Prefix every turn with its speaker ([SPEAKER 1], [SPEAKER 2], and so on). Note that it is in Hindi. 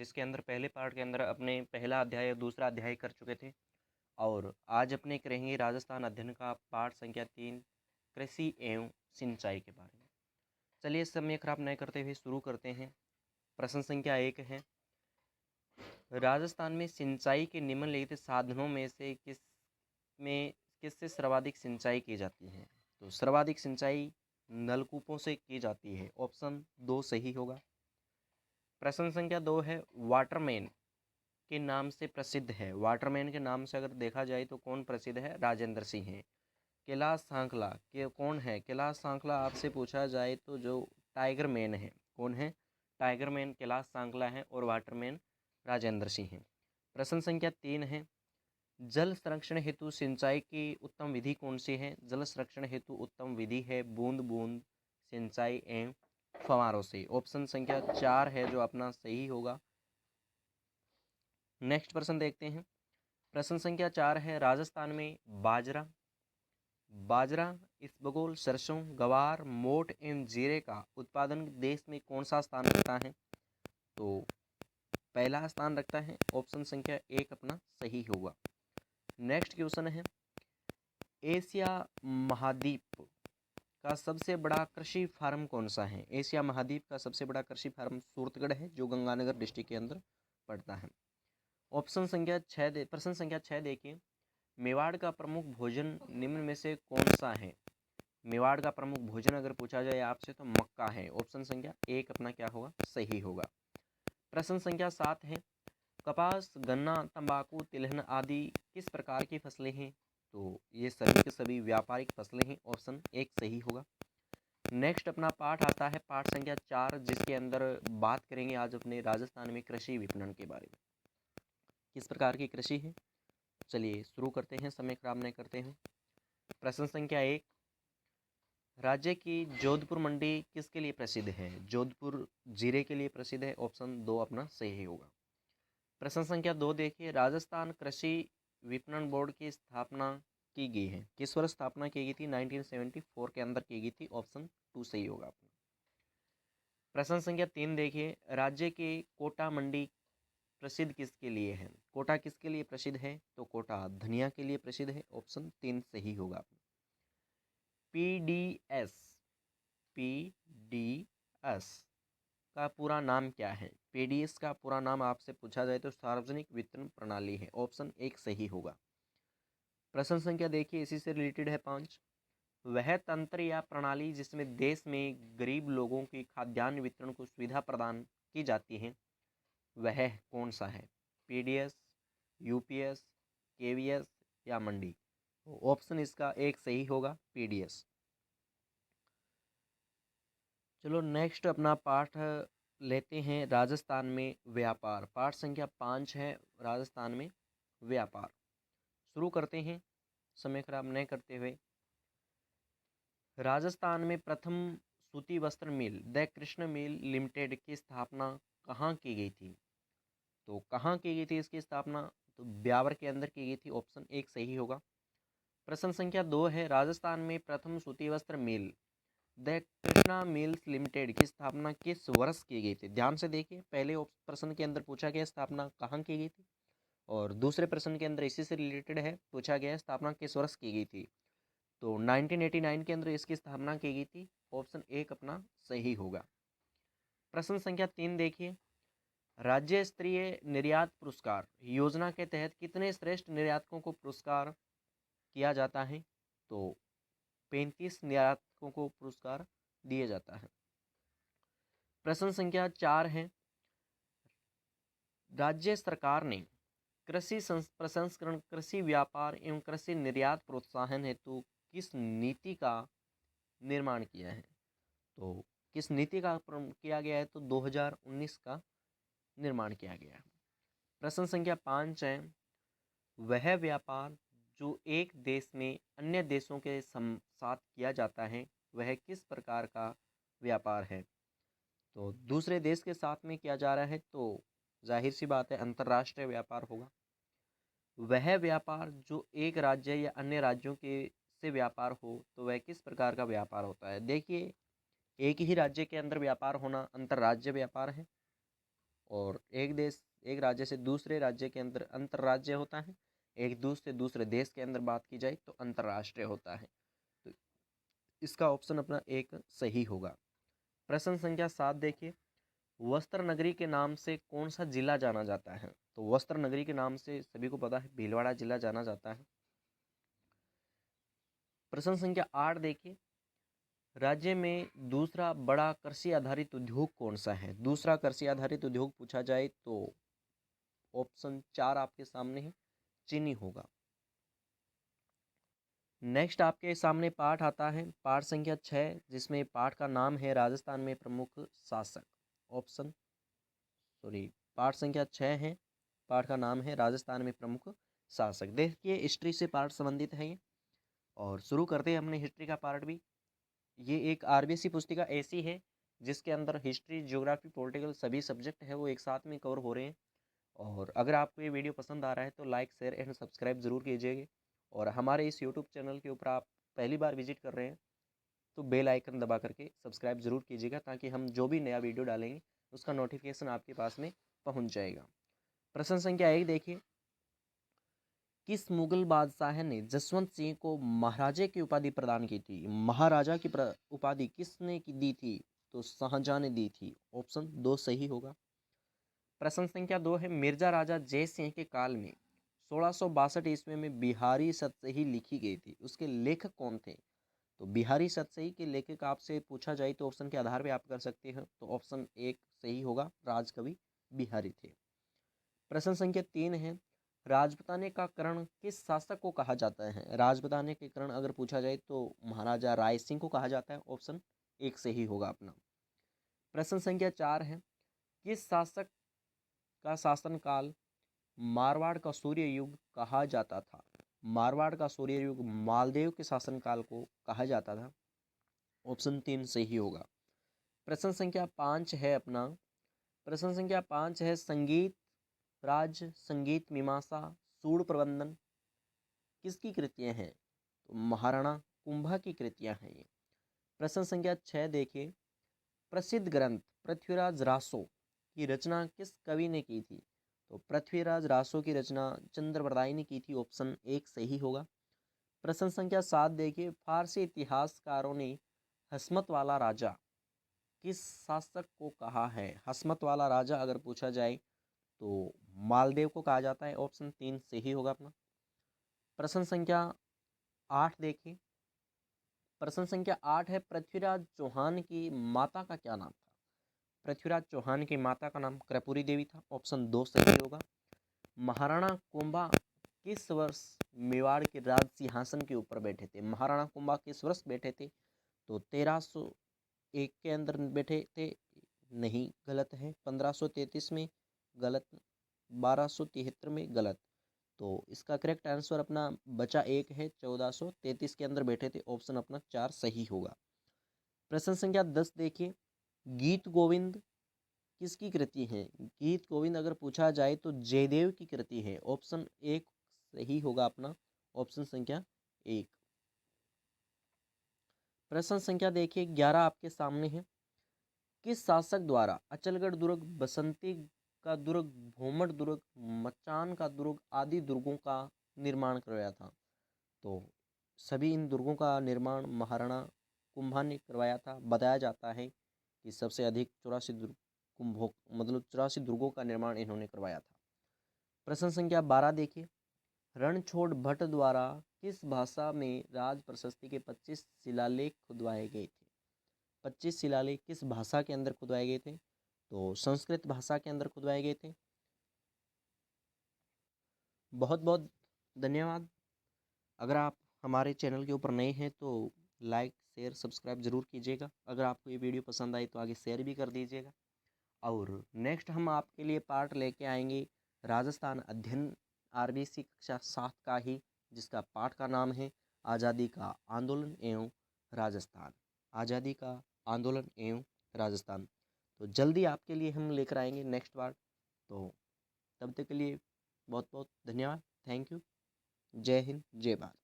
[SPEAKER 1] जिसके अंदर पहले पार्ट के अंदर अपने पहला अध्याय और दूसरा अध्याय कर चुके थे। और आज अपने करेंगे राजस्थान अध्ययन का पाठ संख्या 3 कृषि एवं सिंचाई के बारे में। चलिए समय खराब न करते हुए शुरू करते हैं। प्रश्न संख्या 1 है, राजस्थान में सिंचाई के निम्नलिखित साधनों में से किससे सर्वाधिक सिंचाई की जाती है? तो सर्वाधिक सिंचाई नलकूपों से की जाती है। ऑप्शन 2 सही होगा। प्रश्न संख्या 2 है, वाटरमैन के नाम से प्रसिद्ध है। वाटरमैन के नाम से अगर देखा जाए तो कौन प्रसिद्ध है? राजेंद्र सिंह है। कैलाश सांखला के कौन है? कैलाश सांखला आपसे पूछा जाए तो जो टाइगर मैन है, कौन है? टाइगर मैन कैलाश सांखला है और वाटरमैन राजेंद्र सिंह है। प्रश्न संख्या 3 है, जल संरक्षण हेतु सिंचाई की उत्तम विधि कौन सी है? जल संरक्षण हेतु उत्तम विधि है बूंद बूंद सिंचाई एवं फव्वारों से। ऑप्शन संख्या 4 है जो अपना सही होगा। नेक्स्ट प्रश्न देखते हैं। प्रश्न संख्या 4 है, राजस्थान में बाजरा, इसबगोल, सरसों, गवार, मोठ एवं जीरे का उत्पादन देश में कौन सा स्थान रखता है? तो पहला स्थान रखता है। ऑप्शन संख्या 1 अपना सही होगा। नेक्स्ट क्वेश्चन है, एशिया महाद्वीप का सबसे बड़ा कृषि फार्म कौन सा है? एशिया महाद्वीप का सबसे बड़ा कृषि फार्म सूरतगढ़ है जो गंगानगर डिस्ट्रिक्ट के अंदर पड़ता है। ऑप्शन संख्या 6 प्रश्न संख्या 6 देखिए, मेवाड़ का प्रमुख भोजन निम्न में से कौन सा है? मेवाड़ का प्रमुख भोजन अगर पूछा जाए आपसे तो मक्का है। ऑप्शन संख्या 1 अपना क्या होगा? सही होगा। प्रश्न संख्या 7 है, कपास, गन्ना, तंबाकू, तिलहन आदि किस प्रकार की फसलें हैं? तो ये सभी के सभी व्यापारिक फसलें हैं। ऑप्शन 1 सही होगा। नेक्स्ट अपना पाठ आता है पाठ संख्या 4, जिसके अंदर बात करेंगे आज अपने राजस्थान में कृषि विपणन के बारे में। किस प्रकार की कृषि है? चलिए शुरू करते हैं, समय खराब नहीं करते हैं। प्रश्न संख्या 1, राज्य की जोधपुर मंडी किसके लिए प्रसिद्ध है? जोधपुर जीरे के लिए प्रसिद्ध है। ऑप्शन 2 अपना सही होगा। प्रश्न संख्या 2 देखिए, राजस्थान कृषि विपणन बोर्ड की स्थापना की गई है। किस वर्ष स्थापना की गई थी? 1974 के अंदर की गई थी। ऑप्शन 2 सही होगा अपना। प्रश्न संख्या 3 देखिए, राज्य की कोटा मंडी प्रसिद्ध किसके लिए है? कोटा किसके लिए प्रसिद्ध है? तो कोटा धनिया के लिए प्रसिद्ध है। ऑप्शन 3 सही होगा। पीडीएस पीडीएस का पूरा नाम क्या है? पीडीएस का पूरा नाम आपसे पूछा जाए तो सार्वजनिक वितरण प्रणाली है। ऑप्शन 1 सही होगा। प्रश्न संख्या देखिए, इसी से रिलेटेड है 5, वह तंत्र या प्रणाली जिसमें देश में गरीब लोगों की खाद्यान्न वितरण को सुविधा प्रदान की जाती है, वह कौन सा है? पीडीएस, यूपीएस, केवीएस या मंडी? ऑप्शन इसका 1 सही होगा, पीडीएस। चलो नेक्स्ट अपना पाठ लेते हैं, राजस्थान में व्यापार। पाठ संख्या 5 है, राजस्थान में व्यापार। शुरू करते हैं, समय खराब नहीं करते हुए। राजस्थान में प्रथम सूती वस्त्र मिल द कृष्ण मिल लिमिटेड की स्थापना कहाँ की गई थी? तो कहाँ की गई थी इसकी स्थापना? तो ब्यावर के अंदर की गई थी। ऑप्शन 1 सही होगा। प्रश्न संख्या 2 है, राजस्थान में प्रथम सूती वस्त्र मिल द कृष्णा मिल्स लिमिटेड की स्थापना किस वर्ष की गई थी? ध्यान से देखिए, पहले प्रश्न के अंदर पूछा गया स्थापना कहाँ की गई थी, और दूसरे प्रश्न के अंदर इसी से रिलेटेड है, पूछा गया स्थापना किस वर्ष की गई थी। तो 1989 के अंदर इसकी स्थापना की गई थी। ऑप्शन 1 अपना सही होगा। प्रश्न संख्या 3 देखिए, राज्य स्तरीय निर्यात पुरस्कार योजना के तहत कितने श्रेष्ठ निर्यातकों को पुरस्कार किया जाता है? तो 35 निर्यातकों को पुरस्कार दिया जाता है। प्रश्न संख्या 4 है, राज्य सरकार ने कृषि प्रसंस्करण, कृषि व्यापार एवं कृषि निर्यात प्रोत्साहन हेतु किस नीति का निर्माण किया है? तो किस नीति का किया गया है? तो 2019 का निर्माण किया गया है। प्रश्न संख्या 5 है, वह व्यापार जो एक देश में अन्य देशों के साथ किया जाता है, वह किस प्रकार का व्यापार है? तो दूसरे देश के साथ में किया जा रहा है, तो जाहिर सी बात है अंतर्राष्ट्रीय व्यापार होगा। वह व्यापार जो एक राज्य या अन्य राज्यों के से व्यापार हो, तो वह किस प्रकार का व्यापार होता है? देखिए, एक ही राज्य के अंदर व्यापार होना अंतर्राज्य व्यापार है, और एक राज्य से दूसरे राज्य के अंदर अंतर्राज्य होता है, एक दूसरे देश के अंदर बात की जाए तो अंतर्राष्ट्रीय होता है। तो इसका ऑप्शन अपना एक सही होगा। प्रश्न संख्या 7 देखिए, वस्त्र नगरी के नाम से कौन सा जिला जाना जाता है? तो वस्त्र नगरी के नाम से सभी को पता है भीलवाड़ा जिला जाना जाता है। प्रश्न संख्या 8 देखिए, राज्य में दूसरा बड़ा कृषि आधारित उद्योग कौन सा है? दूसरा कृषि आधारित उद्योग पूछा जाए तो ऑप्शन 4 आपके सामने है, चीनी होगा। नेक्स्ट आपके सामने पाठ आता है, पाठ संख्या 6, जिसमें पाठ का नाम है राजस्थान में प्रमुख शासक। ऑप्शन सॉरी पाठ संख्या 6 है, पाठ का नाम है राजस्थान में प्रमुख शासक। देखिए हिस्ट्री से पाठ संबंधित है ये, और शुरू करते हैं हमने हिस्ट्री का पार्ट भी। ये एक आरबीएससी पुस्तिका ऐसी है जिसके अंदर हिस्ट्री, ज्योग्राफी, पॉलिटिकल सभी सब्जेक्ट है वो एक साथ में कवर हो रहे हैं। और अगर आपको ये वीडियो पसंद आ रहा है तो लाइक, शेयर एंड सब्सक्राइब ज़रूर कीजिएगा। और हमारे इस यूट्यूब चैनल के ऊपर आप पहली बार विजिट कर रहे हैं तो बेल आइकन दबा करके सब्सक्राइब ज़रूर कीजिएगा, ताकि हम जो भी नया वीडियो डालेंगे उसका नोटिफिकेशन आपके पास में पहुंच जाएगा। प्रश्न संख्या 1 देखिए, किस मुगल बादशाह ने जसवंत सिंह को महाराजे की उपाधि प्रदान की थी? महाराजा की उपाधि किसने दी थी? तो शाहजहां ने दी थी। ऑप्शन 2 सही होगा। प्रश्न संख्या 2 है, मिर्जा राजा जय सिंह के काल में 1662 ईस्वी में बिहारी सतसही लिखी गई थी, उसके लेखक कौन थे? तो बिहारी सतसही के लेखक आपसे पूछा जाए तो ऑप्शन के आधार पे आप कर सकते हैं, तो ऑप्शन 1 सही होगा, राजकवि बिहारी थे। प्रश्न संख्या 3 है, राजपूताने का करण किस शासक को कहा जाता है? राजपूताने के करण अगर पूछा जाए तो महाराजा राय सिंह को कहा जाता है। ऑप्शन 1 सही होगा अपना। प्रश्न संख्या 4 है, किस शासक का शासनकाल मारवाड़ का सूर्य युग कहा जाता था? मारवाड़ का सूर्य युग मालदेव के शासनकाल को कहा जाता था। ऑप्शन 3 सही होगा। प्रश्न संख्या 5 है अपना, प्रश्न संख्या 5 है, संगीत राज, संगीत मीमांसा, सूड प्रबंधन किसकी कृतियां हैं? तो महाराणा कुंभा की कृतियां हैं ये। प्रश्न संख्या 6 देखिए, प्रसिद्ध ग्रंथ पृथ्वीराज रासो की रचना किस कवि ने की थी? तो पृथ्वीराज रासो की रचना चंद्रवरदाई ने की थी। ऑप्शन 1 सही होगा। प्रश्न संख्या 7 देखिए, फारसी इतिहासकारों ने हसमत वाला राजा किस शासक को कहा है? हसमत वाला राजा अगर पूछा जाए तो मालदेव को कहा जाता है। ऑप्शन 3 सही होगा अपना। प्रश्न संख्या 8 देखिए, प्रश्न संख्या 8 है, पृथ्वीराज चौहान की माता का क्या नाम था? पृथ्वीराज चौहान की माता का नाम कर्पूरी देवी था। ऑप्शन 2 सही होगा। महाराणा कुंभा किस वर्ष मेवाड़ के राज सिंहासन के ऊपर बैठे थे? महाराणा कुंभा किस वर्ष बैठे थे? तो 1301 के अंदर बैठे थे। नहीं, गलत है। 1533 में गलत, 1273 में गलत। तो इसका करेक्ट आंसर अपना बचा 1 है, 1433 के अंदर बैठे थे। ऑप्शन अपना 4 सही होगा। प्रश्न संख्या 10 देखिए, गीत गोविंद किसकी कृति है? गीत गोविंद अगर पूछा जाए तो जयदेव की कृति है। ऑप्शन 1 सही होगा अपना, ऑप्शन संख्या 1। प्रश्न संख्या देखिए 11 आपके सामने है, किस शासक द्वारा अचलगढ़ दुर्ग, बसंती का दुर्ग, भोमट दुर्ग, मचान का दुर्ग आदि दुर्गों का निर्माण करवाया था? तो सभी इन दुर्गों का निर्माण महाराणा कुंभा ने करवाया था। बताया जाता है कि सबसे अधिक 84 दुर्ग कुंभों मतलब 84 दुर्गों का निर्माण इन्होंने करवाया था। प्रश्न संख्या 12 देखिए, रणछोड़ भट्ट द्वारा किस भाषा में राज प्रशस्ति के 25 शिलालेख खुदवाए गए थे? 25 शिलालेख किस भाषा के अंदर खुदवाए गए थे? तो संस्कृत भाषा के अंदर खुदवाए गए थे। बहुत बहुत धन्यवाद। अगर आप हमारे चैनल के ऊपर नए हैं तो लाइक, शेयर, सब्सक्राइब ज़रूर कीजिएगा। अगर आपको ये वीडियो पसंद आई तो आगे शेयर भी कर दीजिएगा। और नेक्स्ट हम आपके लिए पार्ट लेके आएंगे राजस्थान अध्ययन आरबीसी कक्षा 7 का ही, जिसका पाठ का नाम है आज़ादी का आंदोलन एवं राजस्थान। आज़ादी का आंदोलन एवं राजस्थान। तो जल्दी आपके लिए हम लेकर आएंगे नेक्स्ट पार्ट। तो तब तक के लिए बहुत बहुत धन्यवाद। Thank you. जय हिंद, जय भारत।